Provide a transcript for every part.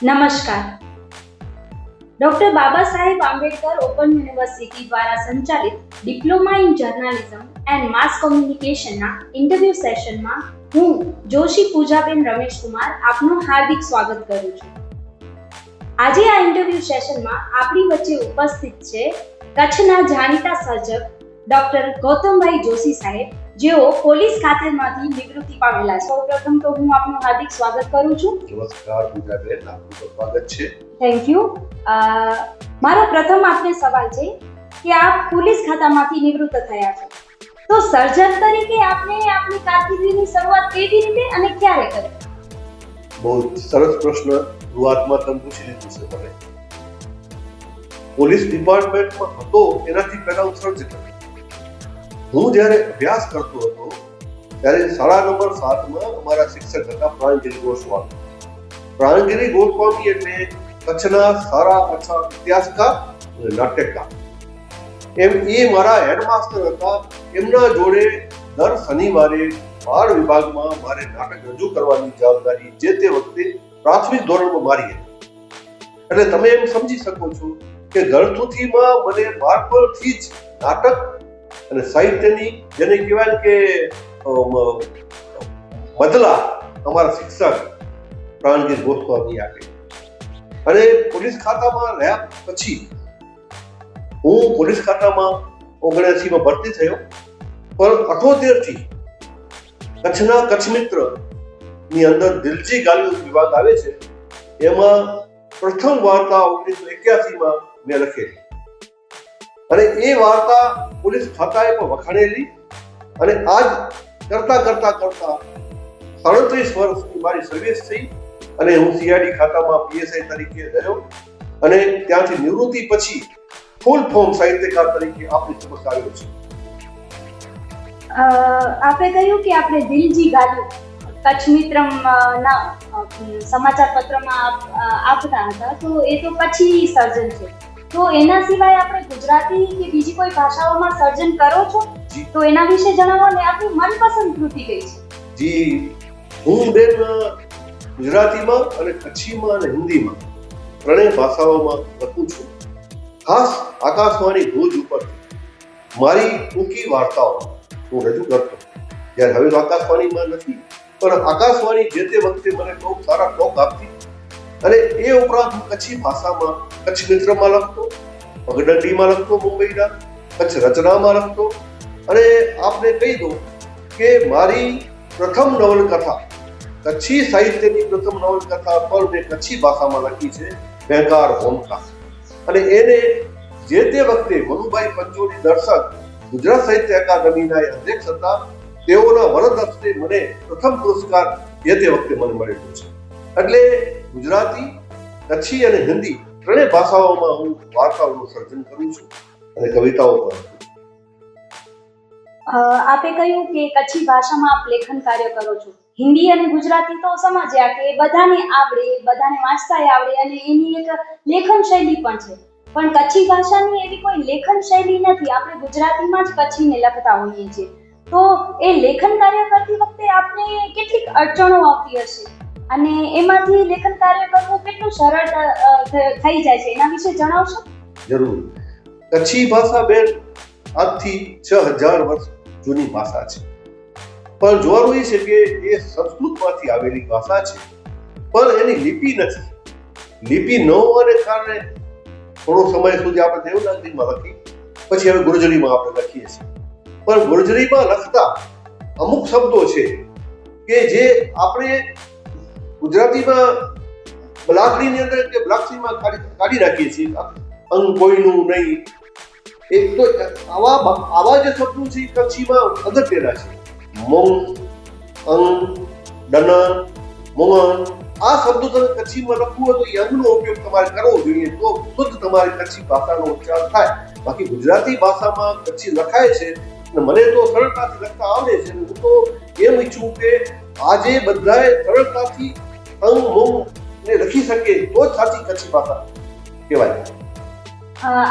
નમસ્કાર. Doctor Baba Saheb Ambedkar open university દ્વારા સંચાલિત ડિપ્લોમા ઇન જર્નાલિઝમ એન્ડ માસ કોમ્યુનિકેશનના ઇન્ટરવ્યૂ સેશનમાં હું જોશી પૂજાબેન રમેશકુમાર આપનું હાર્દિક સ્વાગત કરું છું. આજે આ ઇન્ટરવ્યૂ સેશનમાં આપણી વચ્ચે ઉપસ્થિત છે કચ્છના જાણીતા સર્જક ડૉક્ટર ગૌતમભાઈ જોશી સાહેબ, જેઓ પોલીસ ખાતેમાંથી નિવૃત્તિ પામેલા છે. સૌપ્રથમ તો હું આપનું હાર્દિક સ્વાગત કરું છું. નમસ્કાર પૂજાબેન, આપનું સ્વાગત છે. Thank you. મારો પ્રથમ આપને સવાલ છે કે આપ પોલીસ ખાતામાંથી નિવૃત્ત થયા છો, તો સર્જક તરીકે આપને આપની કારકિર્દીની શરૂઆત કેવી રીતે અને ક્યારે કરી? બહુ સરસ પ્રશ્ન શરૂઆતમાં તમે પૂછી લીધું છે. મને પોલીસ ડિપાર્ટમેન્ટમાં હતો એનાથી પહેલા હું સર્જક હતો. હું જ્યારે અભ્યાસ કરતો હતો ત્યારે શાળા નંબર 7માં અમારા શિક્ષક હતા પ્રાણગીરી ગોસ્વામી. પ્રાણગીરી ગોસ્વામી એટલે કચ્છના સારા અચ્છા ઇતિહાસકાર અને નાટ્યકાર. એ મારા હેડમાસ્ટર હતા. એમના જોડે દર શનિવારે બાળ વિભાગમાં મારે નાટક રજૂ કરવાની જવાબદારી જે તે વખતે પ્રાથમિક ધોરણમાં મારી હતી. એટલે તમે એમ સમજી શકો છો કે ગળથુથીમાં મને બાળપણથી જ નાટક અને સાહિત્યની જેને કહેવાય કે બદલા અમારા શિક્ષક પ્રાણગીર ગોસ્વામી આપે. અને પોલીસ ખાતામાં રહ્યા પછી હું પોલીસ ખાતામાં 79માં ભરતી થયો, પણ 78 થી કચ્છના કચ્છ મિત્ર ની અંદર દિલજી ગાલિયો વિભાગ આવે છે. એમાં પ્રથમ વાર્તા 1981માં મેં લખેલી અને એ વાર્તા પોલીસ ખાતાએ પણ વખાણેલી. અને આજ કરતા 37 વર્ષની મારી સર્વિસ થઈ અને હું સીઆઈડી ખાતામાં પીએસઆઈ તરીકે રહ્યો અને ત્યાંથી નિવૃત્તિ પછી ફૂલ ફોર્મ સાહિત્યકાર તરીકે આપણી સમક્ષ આવ્યો છું. આપે કહ્યું કે આપણે દિલજી ગાલિયો કચ્છ મિત્રના સમાચાર પત્રમાં આપતા હતા, તો એ તો કચ્છી સર્જન છે. તો એના સિવાય આપણે ગુજરાતી કે બીજી કોઈ ભાષાઓમાં સર્જન કરો છો? તો એના વિશે જણાવો ને. આપની મનપસંદ કૃતિ કઈ છે? જી, હું બેન ગુજરાતીમાં અને કચ્છીમાં અને હિન્દીમાં ત્રણેય ભાષાઓમાં લખું છું. ખાસ આકાશવાણી ભુજ ઉપર મારી ટૂંકી વાર્તાઓ હું રજૂ કરતો. જ્યારે હવે આકાશવાણીમાં નથી, પણ આકાશવાણી જે તે વખતે મને બહુ સારા ટોક આપતી. અને એ ઉપરાંત હું કચ્છી ભાષામાં કચ્છ મિત્રમાં લખતો, પગડંડીમાં લખતો, મુંબઈના કચ્છ રચનામાં લખતો. અને આપને કહી દઉં કે મારી પ્રથમ નવલકથા, કચ્છી સાહિત્યની પ્રથમ નવલકથા પણ મેં કચ્છી ભાષામાં લખી છે, બેકાર હોમકા. અને એને જે તે વખતે મનુભાઈ પંચોલી દર્શક ગુજરાત સાહિત્ય અકાદમીના અધ્યક્ષ હતા. તેઓના વરદ હસ્તે મને પ્રથમ પુરસ્કાર જે તે વખતે મને મળેલો છે. એટલે ગુજરાતી, કચ્છી અને હિન્દી ત્રણેય ભાષાઓમાં હું વાર્તાઓનું સર્જન કરું છું અને કવિતાઓ પણ. આપે કહ્યું કે કચ્છી ભાષામાં આપ લેખન કાર્ય કરો છો. હિન્દી અને ગુજરાતી તો સમજ્યા કે બધાને આવડે, બધાને વાંચતાય આવડે અને એની એક લેખન શૈલી પણ છે. પણ કચ્છી ભાષાની એવી કોઈ લેખન શૈલી નથી. આપણે ગુજરાતીમાં જ કચ્છીને લખતા હોઈએ છીએ. તો એ લેખન કાર્ય કરતી વખતે આપને કેટલીક અડચણો આવતી હશે અને એમાંથી લેખન કાર્ય કરવું કેટલું સરળ થઈ જાય છે, એના વિશે જણાવશો? જરૂર. કચ્છી ભાષા બેન આજથી 6000 વર્ષ જૂની ભાષા છે. પણ જોવાનું એ છે કે એ સંસ્કૃતમાંથી આવેલી ભાષા છે, પણ એની લિપિ નથી. લિપિ ન હોવાને કારણે થોડો સમય સુધી આપણે દેવનાગરીમાં લખી, પછી હવે ગુર્જરીમાં આપણે લખીએ છીએ. પણ ગુર્જરીમાં લખતા અમુક શબ્દો છે કે જે આપણે ગુજરાતીમાં બ્લાકડીની અંદર કે બ્લાકડીમાં કાઢી નાખીએ છીએ. અંગ કોઈનું નહીં. એક તો આવા જે શબ્દો છે કચ્છીમાં અગત્યના છે. મોંગ, અંગ, ડનન, મોંગન, આ શબ્દો તમે કચ્છીમાં લખવું હોય તો એ અંગનો ઉપયોગ તમારે કરવો જોઈએ, તો શુદ્ધ તમારી કચ્છી ભાષાનો ઉચ્ચાર થાય. બાકી ગુજરાતી ભાષામાં કચ્છી લખાય છે અને મને તો સરળતાથી લખતા આવડે છે. હું તો એમ ઈચ્છું કે આજે બધાએ સરળતાથી અંગ મોંગ ને લખી શકે તો જ સાચી કચ્છી ભાષા કહેવાય.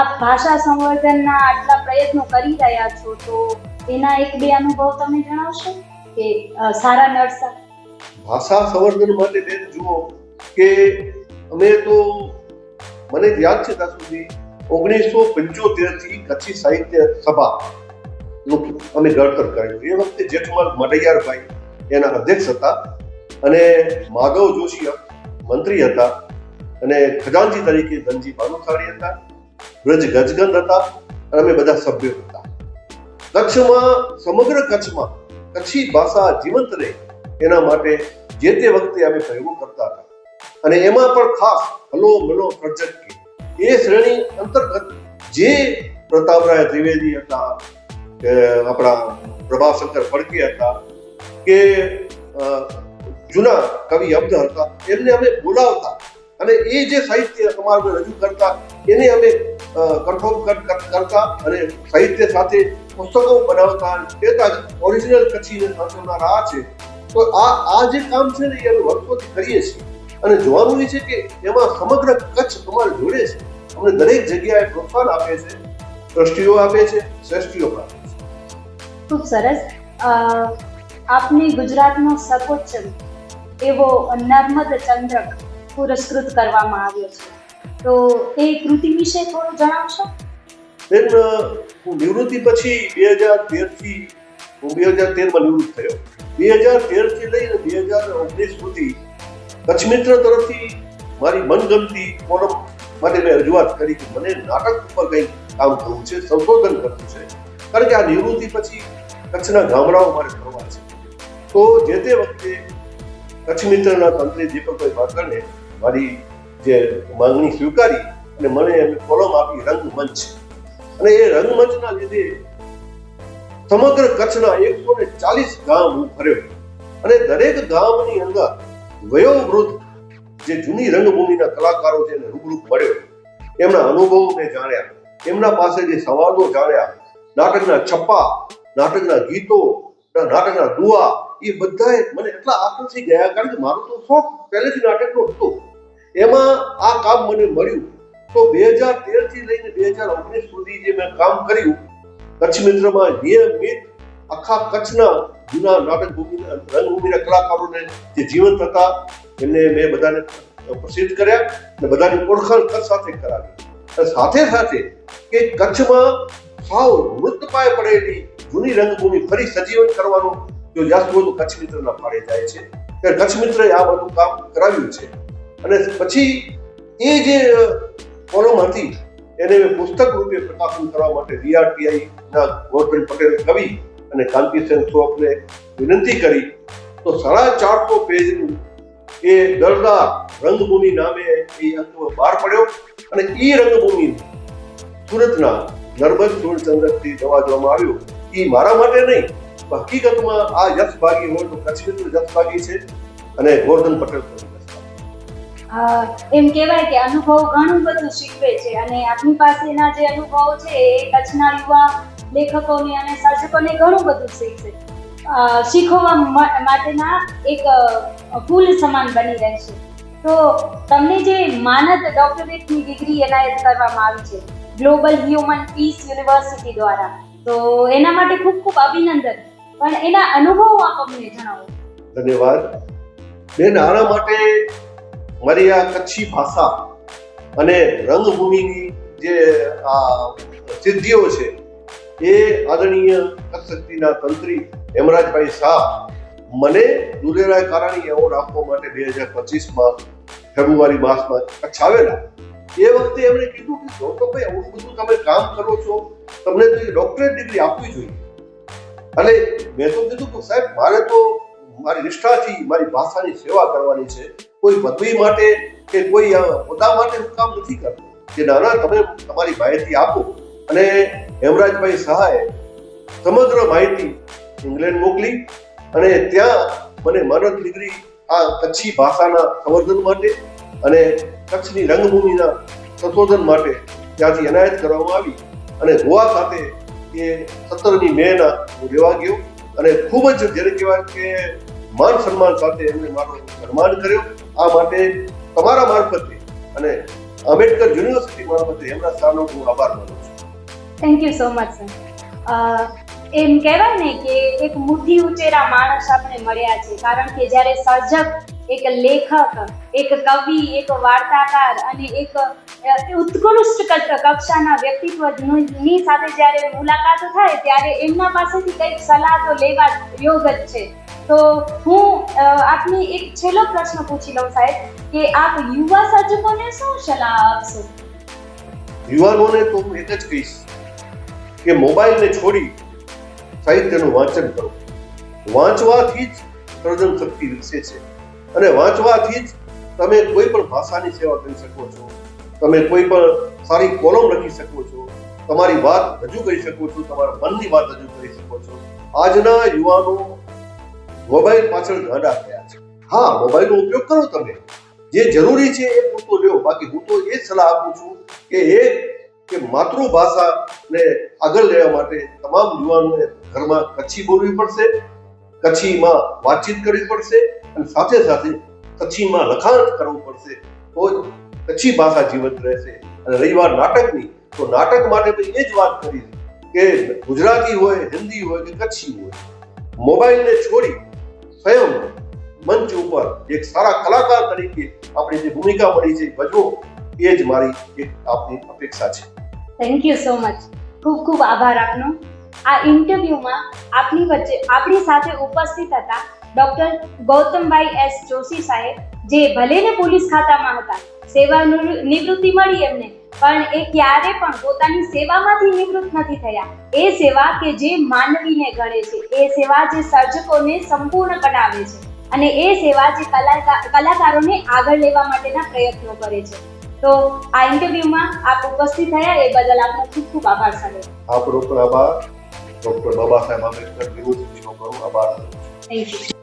આપ ભાષા સંવર્ધનના આટલા પ્રયત્નો કરી રહ્યા છો, તો એના એક બે અનુભવ તમે જણાવશો કે સારા નરસા? ભાષા સંવર્ધન માટે બેન જુઓ કે અમે તો મને યાદ છે ત્યાં સુધી 1975 થી કચ્છી સાહિત્ય સભાનું અમે ઘડતર કર્યું. એ વખતે જેઠમલ મડૈયારભાઈ એના અધ્યક્ષ હતા અને માધવ જોશી મંત્રી હતા અને ખજાનચી તરીકે ધનજી ભાનુશાળી હતા, બ્રજ ગજગંધ હતા અને અમે બધા સભ્યો હતા. કચ્છમાં, સમગ્ર કચ્છમાં કચ્છી ભાષા જીવંત રહે એના માટે જે તે વખતે અમે પ્રયોગો કરતા હતા અને એમાં પણ ખાસ હલો મલો સર્જક એ શ્રેણી અંતર્ગત જે પ્રતાપરાય ત્રિવેદી હતા, કે આપણા પ્રભાશંકર ફડકે હતા, કે જૂના કવિ અબ્દ હતા, એમને અમે બોલાવતા અને એ જે સાહિત્ય અમારું રજૂ કરતા એને અમે કંઠોપકટ કરતા અને સાહિત્ય સાથે પુસ્તકો બનાવતા કહેતા ઓરિજિનલ કચ્છીને સાચવનારા આ છે. તો આ જે કામ છે ને એ અમે વર્ષોથી કરીએ છીએ અને જોવાનું એ છે કે એમાં સમગ્ર કચ્છ અમારે જોડે છે. અમને દરેક જગ્યાએ પ્રોત્સાહન આપે છે, ટ્રસ્ટીઓ આપે છે, શ્રેષ્ઠીઓ આપે છે. ખૂબ સરસ. આપને ગુજરાતનો સર્વોચ્ચ એવો નર્મદ ચંદ્રક પુરસ્કૃત કરવામાં આવ્યો છે, તો એ કૃતિ વિશે થોડું જણાવશો? બેન, હું નિવૃત્તિ પછી 2013માં નિવૃત્ત થયો. 2013 થી લઈને 2019 સુધી કચ્છ મિત્ર તરફથી મારી મનગમતી કોલમ માટે મેં રજૂઆત કરી કે મને નાટક ઉપર કંઈક કામ કરવું છે, સંશોધન કરવું છે, કારણ કે આ નિવૃત્તિ પછી કચ્છના ગામડાઓ મારે ફરવા છે. તો જે તે વખતે કચ્છ મિત્રના તંત્રી દીપકભાઈ ભાકરને મારી જે માંગણી સ્વીકારી અને મને એમને કોલમ આપી રંગમંચ. અને એ રંગમંચના લીધે સમગ્ર કચ્છના 140 ગામ હું ફર્યો અને દરેક ગામની અંદર વયોવૃદ્ધ જે જૂની રંગભૂમિના કલાકારો છે એને રૂબરૂ મળ્યો, એમના અનુભવો મેં જાણ્યા, એમના પાસેથી સંવાદો જાણ્યા, નાટકના છપ્પા, નાટકના ગીતો, નાટકના દુઆ, એ બધાએ મને એટલા આકર્ષી ગયા, કારણ કે મારો તો શોખ પહેલેથી નાટકનો હતો. એમાં આ કામ મને મળ્યું. તો 2013 થી લઈને 2019 સુધી જે મેં કામ કર્યું કચ્છ મિત્રમાં, નિયમિત આખા કચ્છના જૂના નાટક ભૂમિના રંગભૂમિના કલાકારોને જે જીવંત હતા એમને મેં બધાને પ્રસિદ્ધ કર્યા અને બધાની ઓળખાણ કચ્છ સાથે કરાવી. અને સાથે સાથે કે કચ્છમાં સાવ મૃતપાય પડેલી જૂની રંગભૂમિ ફરી સજીવન કરવાનો જો યશ હોય તો કચ્છ મિત્રના ફાળે જાય છે. ત્યારે કચ્છ મિત્રએ આ બધું કામ કરાવ્યું છે. અને પછી એ જે કોલમ હતી એને મેં પુસ્તક રૂપે પ્રકાશન કરવા માટે DRTI ના ગોવર્ધન પટેલ કવિ અને કાંતિસેન શ્રોફને વિનંતી કરી. તો 450 પેજનું એ દળદાર રંગભૂમિ નામે એ અંક બહાર પડ્યો અને એ રંગભૂમિ સુરતના નર્મદ ચંદ્રકથી નવાજવામાં આવ્યો. એ મારા માટે નહીં, હકીકતમાં આ યશ ભાગી હોય તો કચ્છ મિત્ર યશ ભાગી છે અને ગોવર્ધન પટેલ એમ કહેવાય કે અનુભવ ઘણું બધું શીખવે છે અને આપની પાસેના જે અનુભવો છે એ કચ્છના યુવા લેખકોને અને સર્જકોને ઘણું બધું શીખવવા માટેના એક પુલ સમાન બની રહેશે. તો તમને જે માનદ ડોક્ટરેટની ડિગ્રી એનાયત કરવામાં આવી છે ગ્લોબલ હ્યુમન પીસ યુનિવર્સિટી દ્વારા, તો એના માટે ખૂબ ખૂબ અભિનંદન. પણ એના અનુભવો આપ અમને જણાવો. ધન્યવાદ બેન. આના માટે મારી આ કચ્છી ભાષા અને રંગભૂમિની જે આ સિદ્ધિઓ છે એ આદરણીય કચ્છ શક્તિના તંત્રી હેમરાજભાઈ શાહ મને દુલેરાય કારાણી એવોર્ડ આપવા માટે 2025માં ફેબ્રુઆરી માસમાં કચ્છ આવેલા. એ વખતે એમણે કીધું કે ગૌતમભાઈ આવું બધું તમે કામ કરો છો, તમને તો ડોક્ટરેટ ડિગ્રી આપવી જોઈએ. અને મેં તો કીધું કે સાહેબ મારે તો મારી નિષ્ઠાથી મારી ભાષાની સેવા કરવાની છે, કોઈ પદવી માટે કે કોઈ હોદ્દા માટે હું કામ નથી કરતો. કે નાના તમે તમારી માહિતી આપો. અને હેમરાજભાઈ શાહે સમગ્ર માહિતી ઇંગ્લેન્ડ મોકલી અને ત્યાં મને માનદ ડિગ્રી આ કચ્છી ભાષાના સંવર્ધન માટે અને કચ્છની રંગભૂમિના સંશોધન માટે ત્યાંથી એનાયત કરવામાં આવી. અને ગોવા ખાતે એ 17મી મેના હું રહેવા ગયો અને ખૂબ જ જેને કહેવાય કે માન સન્માન સાથે એમને મારો સન્માન કર્યો. આ માટે તમારા મારફતે અને આંબેડકર યુનિવર્સિટી મારફતે એમના શાહનો હું આભાર માનું છું. Thank you so much sir. એમ કહેવાય ને કે એક મુઠ્ઠી ઉચેરા માણસ આપણે મળ્યા છે, કારણ કે જ્યારે સર્જક એક લેખક, એક કવિ, એક વાર્તાકાર અને એક ઉત્કૃષ્ટ કક્ષાના વ્યક્તિત્વની સાથે જ્યારે મુલાકાત થાય ત્યારે એમના પાસેથી કંઈક સલાહ તો લેવા યોગ જ છે. તો હું આપને એક છેલ્લો પ્રશ્ન પૂછી લઉં સાહેબ કે આપ યુવા સર્જકોને શું સલાહ આપશો? યુવાનોને તો હું એક જ કહીશ કે મોબાઈલને છોડી સાહિત્યનું વાંચન કરો. વાંચવાથી જ સર્જન શક્તિ વિકસે છે અને વાંચવાથી જ તમે કોઈ પણ ભાષાની સેવા કરી શકો છો, તમે કોઈ પણ સારી કોલમ લખી શકો છો, તમારી વાત રજૂ કરી શકો છો, તમારા મનની વાત રજૂ કરી શકો છો. આજના યુવાનો મોબાઈલ પાછળ ગાંડા થયા છે. હા, મોબાઈલનો ઉપયોગ કરો, તમે જે જરૂરી છે એ પૂરતો લ્યો. બાકી હું તો એ જ સલાહ આપું છું કે માતૃભાષાને આગળ લેવા માટે તમામ યુવાનોએ ઘરમાં કચ્છી બોલવી પડશે, કચ્છીમાં વાતચીત કરવી પડશે અને સાથે સાથે કચ્છીમાં લખાણ કરવું પડશે. તો જ કચ્છી ભાષા જીવંત રહેશે. અને રહી વાત નાટકની, તો નાટક માટે પણ એ જ વાત કરી કે ગુજરાતી હોય, હિન્દી હોય કે કચ્છી હોય, મોબાઈલને છોડી સ્વયં મંચ ઉપર એક સારા કલાકાર તરીકે આપણી જે ભૂમિકા મળી છે ભજવો, એ જ મારી એક આપની અપેક્ષા છે. Thank you so much. ખૂબ ખૂબ આભાર આપનો. આ ઇન્ટરવ્યુમાં આપણી સાથે ઉપસ્થિત હતા ડોક્ટર ગૌતમભાઈ એસ જોશી સાહેબ, જે ભલેને પોલીસ ખાતામાં હતા, સેવા નિવૃત્તિ મળી એમને, પણ એ ક્યારે પણ પોતાની સેવામાંથી નિવૃત્ત નથી થયા. એ સેવા કે જે માનવીને ઘડે છે, એ સેવા જે સર્જકોને સંપૂર્ણ બનાવે છે અને એ સેવા જે કલાકારોને આગળ લેવા માટેના પ્રયત્નો કરે છે. તો આ ઇન્ટરવ્યુમાં આપ ઉપસ્થિત થયા એ બદલ આપનો ખૂબ ખૂબ આભાર સાહેબ. આપણો પણ આભાર. ડોક્ટર બાબા સાહેબ આંબેડકર યુનિવર્સિટીનો પણ આભાર. Thank you.